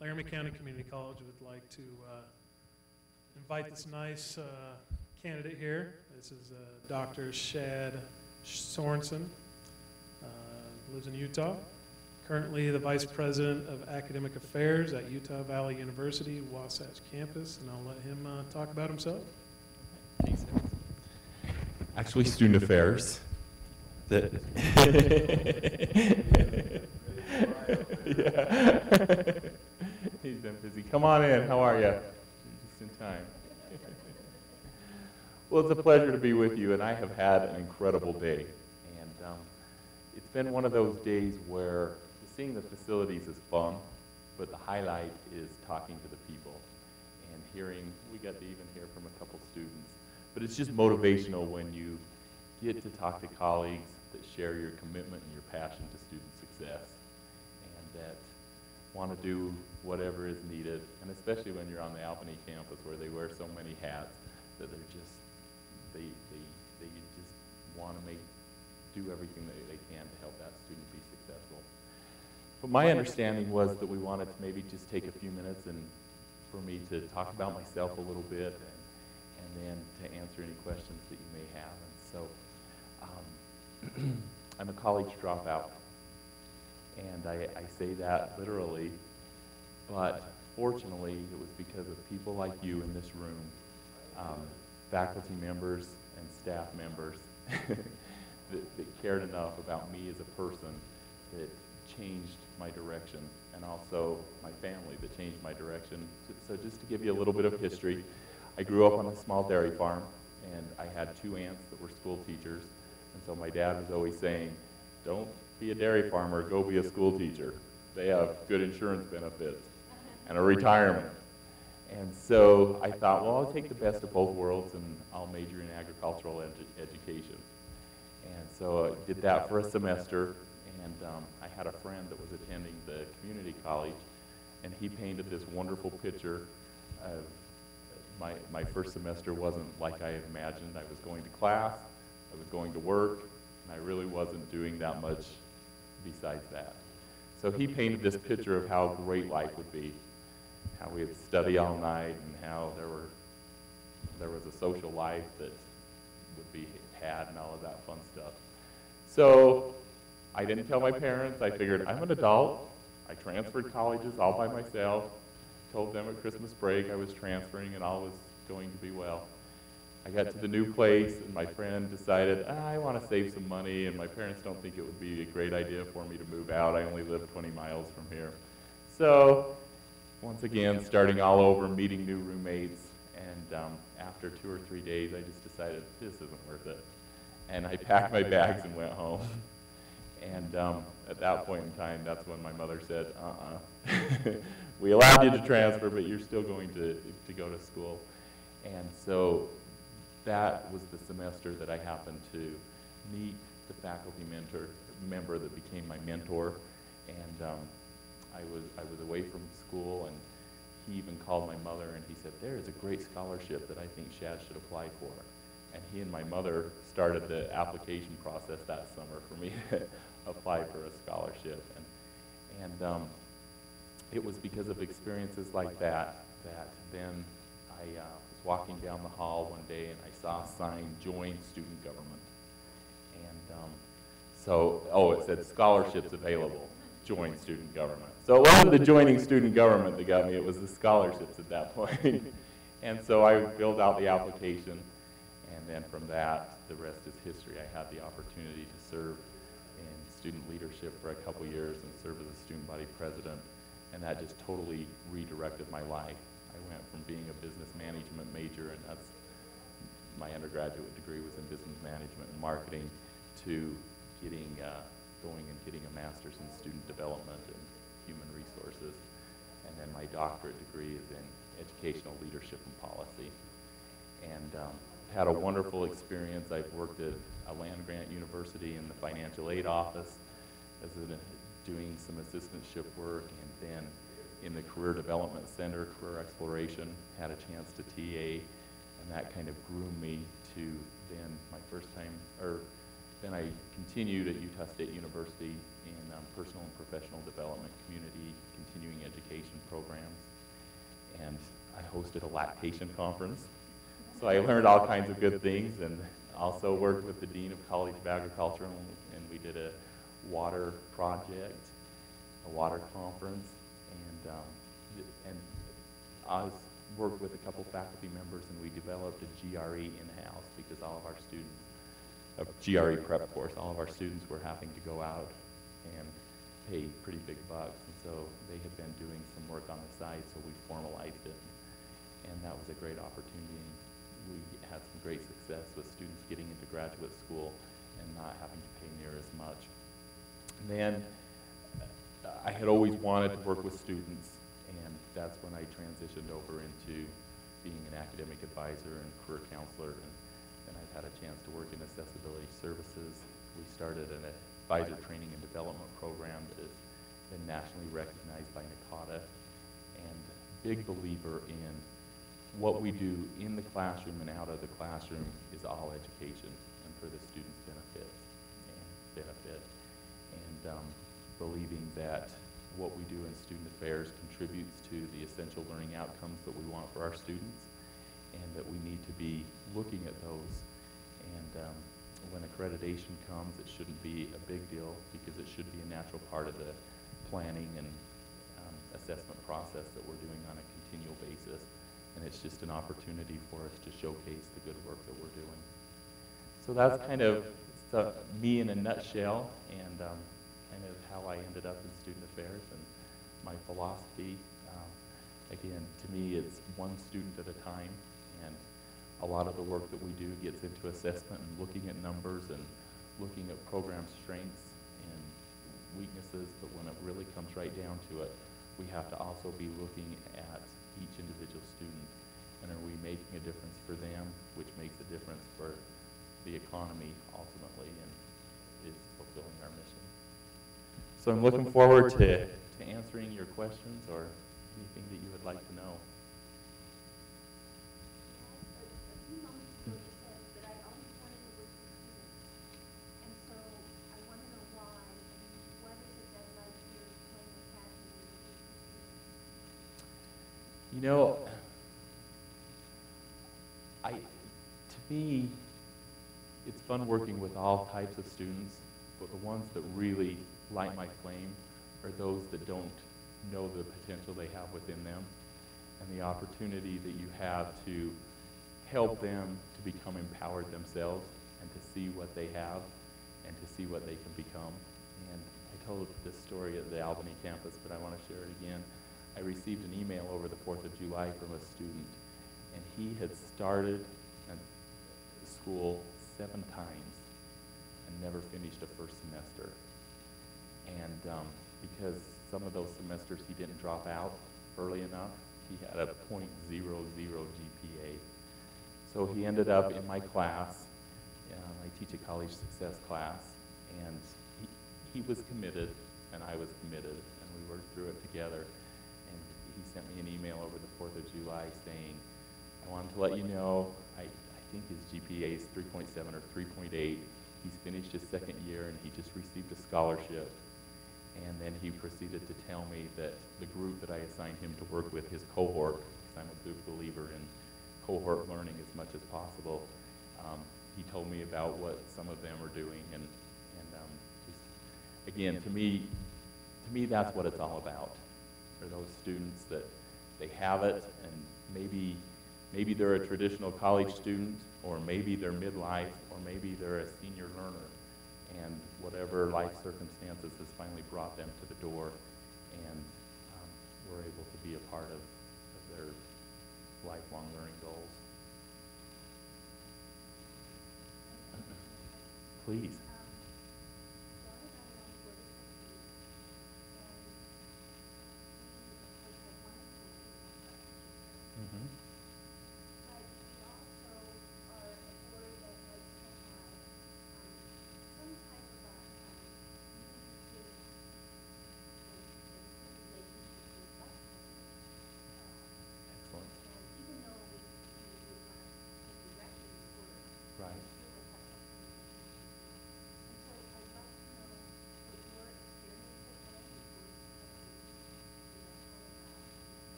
Laramie County Community College would like to invite this nice candidate here. This is Dr.Shad Sorenson, lives in Utah. Currently the Vice President of Academic Affairs at Utah Valley University, Wasatch Campus, and I'll let him talk about himself. Thanks. Actually, Student Affairs. Yeah. He's been busy. Come on in. How are you? You're just in time. Well, it's a pleasure to be with you, and I have had an incredible day. And it's been one of those days where seeing the facilities is fun, but the highlight is talking to the people and hearing. We got to even hear from a couple students. But it's just motivational when you get to talk to colleagues that share your commitment and your passion to student success, and that want to do whatever is needed, and especially when you're on the Albany campus where they wear so many hats that they're just, they just want to do everything that they can to help that student be successful. But my understanding was that we wanted to maybe just take a few minutes and for me to talk about myself a little bit, and then to answer any questions that you may have. And so I'm a college dropout, and I say that literally, but fortunately it was because of people like you in this room, faculty members and staff members that cared enough about me as a person that changed my direction, and also my family that changed my direction. So just to give you a little bit of history, I grew up on a small dairy farm, and I had 2 aunts that were school teachers, and so my dad was always saying, don't be a dairy farmer, go be a school teacher. They have good insurance benefits and a retirement. And so I thought, well, I'll take the best of both worlds and I'll major in agricultural education. And so I did that for a semester, and I had a friend that was attending the community college, and he painted this wonderful picture of my first semester wasn't like I had imagined. I was going to class, I was going to work, and I really wasn't doing that much besides that. So he painted this picture of how great life would be, how we'd study all night, and how there was a social life that would be had and all of that fun stuff. So I didn't tell my parents. I figured I'm an adult. I transferred colleges all by myself. Told them at Christmas break I was transferring and all was going to be well. I got to the new place, and my friend decided, I want to save some money, and my parents don't think it would be a great idea for me to move out. I only live 20 miles from here. So once again, starting all over, meeting new roommates, and after 2 or 3 days, I just decided this isn't worth it. And I packed my bags and went home. And at that point in time, that's when my mother said, we allowed you to transfer, but you're still going to go to school. And so that was the semester that I happened to meet the faculty member that became my mentor. And I was away from school, and he even called my mother, and he said, there is a great scholarship that I think Shad should apply for. And he and my mother started the application process that summer for me to apply for a scholarship. And it was because of experiences like that then I was walking down the hall one day, and I saw a sign, join student government. And it said scholarships available, join student government. So it wasn't the joining student government that got me, it was the scholarships at that point. And so I filled out the application, and then from that, the rest is history. I had the opportunity to serve in student leadership for a couple years and serve as a student body president, and that just totally redirected my life. I went from being a business management major, and that's my undergraduate degree was in business management and marketing, to going and getting a master's in student development and human resources, and then my doctorate degree is in educational leadership and policy. And had a wonderful experience. I've worked at a land-grant university in the financial aid office doing some assistantship work, and then in the Career Development Center, Career Exploration, had a chance to TA, and that kind of groomed me to then my first time, or then I continued at Utah State University in personal and professional development, community, continuing education programs, and I hosted a lactation conference. So I learned all kinds of good things, and also worked with the Dean of College of Agriculture, and we did a water project, a water conference, and I worked with a couple faculty members, and we developed a GRE in-house because all of our students, a GRE prep course, all of our students were having to go out and pay pretty big bucks, and so they had been doing some work on the side, so we formalized it, and that was a great opportunity. We had some great success with students getting into graduate school and not having to pay near as much. And then I had always wanted to work with students, and that's when I transitioned over into being an academic advisor and career counselor, and I've had a chance to work in accessibility services. We started an advisor training and development program that has been nationally recognized by NACADA, and big believer in what we do in the classroom and out of the classroom is all education and for the students' benefit. And believing that what we do in student affairs contributes to the essential learning outcomes that we want for our students, and that we need to be looking at those. And when accreditation comes, it shouldn't be a big deal because it should be a natural part of the planning and assessment process that we're doing on a continual basis. And it's just an opportunity for us to showcase the good work that we're doing. So that's kind of me in a nutshell, and kind of how I ended up in student affairs and my philosophy. Again, to me, it's one student at a time, and a lot of the work that we do gets into assessment and looking at numbers and looking at program strengths and weaknesses, but when it really comes right down to it, we have to also be looking at each individual student, and are we making a difference for them, which makes a difference for the economy ultimately, and is fulfilling our mission. So I'm looking forward to answering your questions or anything that you would like to know. A few moments ago you said that I always wanted to work with students, and so I want to know why, and what is it that led to your claim of passion in working with students? You know, to me, it's fun working with all types of students, but the ones that really light my flame are those that don't know the potential they have within them, and the opportunity that you have to help them to become empowered themselves and to see what they have and to see what they can become. And I told this story at the Albany campus, but I want to share it again. I received an email over the 4th of July from a student, and he had started school 7 times and never finished a first semester. And because some of those semesters he didn't drop out early enough, he had a .00 GPA. So he ended up in my class. I teach a college success class, and he was committed, and I was committed, and we worked through it together. And he sent me an email over the 4th of July saying, I wanted to let you know, I think his GPA is 3.7 or 3.8. He's finished his 2nd year, and he just received a scholarship. And then he proceeded to tell me that the group that I assigned him to work with, his cohort, because I'm a big believer in cohort learning as much as possible, he told me about what some of them are doing, and just, again, to me, that's what it's all about. For those students that they have it, and maybe they're a traditional college student, or maybe they're midlife, or maybe they're a senior learner, and whatever life circumstances has finally brought them to the door, and we're able to be a part of their lifelong learning goals. Please. But we also are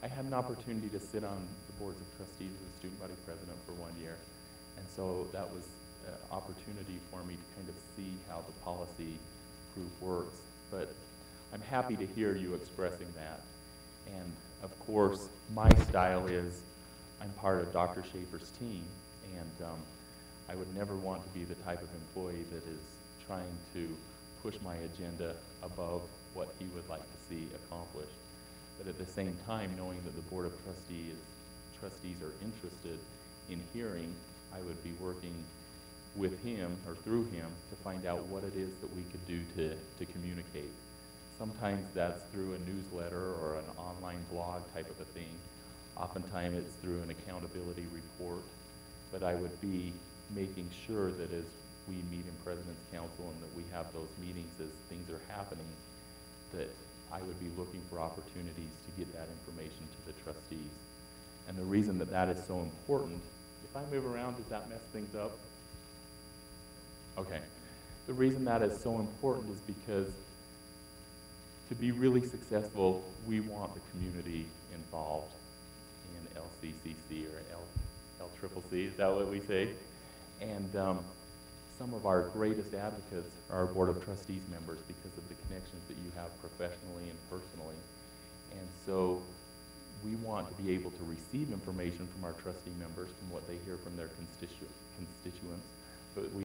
I had an opportunity to sit on the boards of trustees as a student body president for 1 year. And so that was an opportunity for me to kind of see how the policy group works. But I'm happy to hear you expressing that. And of course, my style is I'm part of Dr. Schaefer's team, and I would never want to be the type of employee that is trying to push my agenda above what he would like to see accomplished. But at the same time, knowing that the Board of Trustees are interested in hearing, I would be working with him or through him to find out what it is that we could do to communicate. Sometimes that's through a newsletter or an online blog type of a thing. Oftentimes it's through an accountability report. But I would be making sure that as we meet in President's Council and that we have those meetings as things are happening, that I would be looking for opportunities to get that information to the trustees. And the reason that that is so important, if I move around, does that mess things up? Okay. The reason that is so important is because to be really successful, we want the community involved in LCCC or LCCC, is that what we say? And some of our greatest advocates are our Board of Trustees members because of the connections that you have professionally and personally. And so we want to be able to receive information from our trustee members, from what they hear from their constituents, but we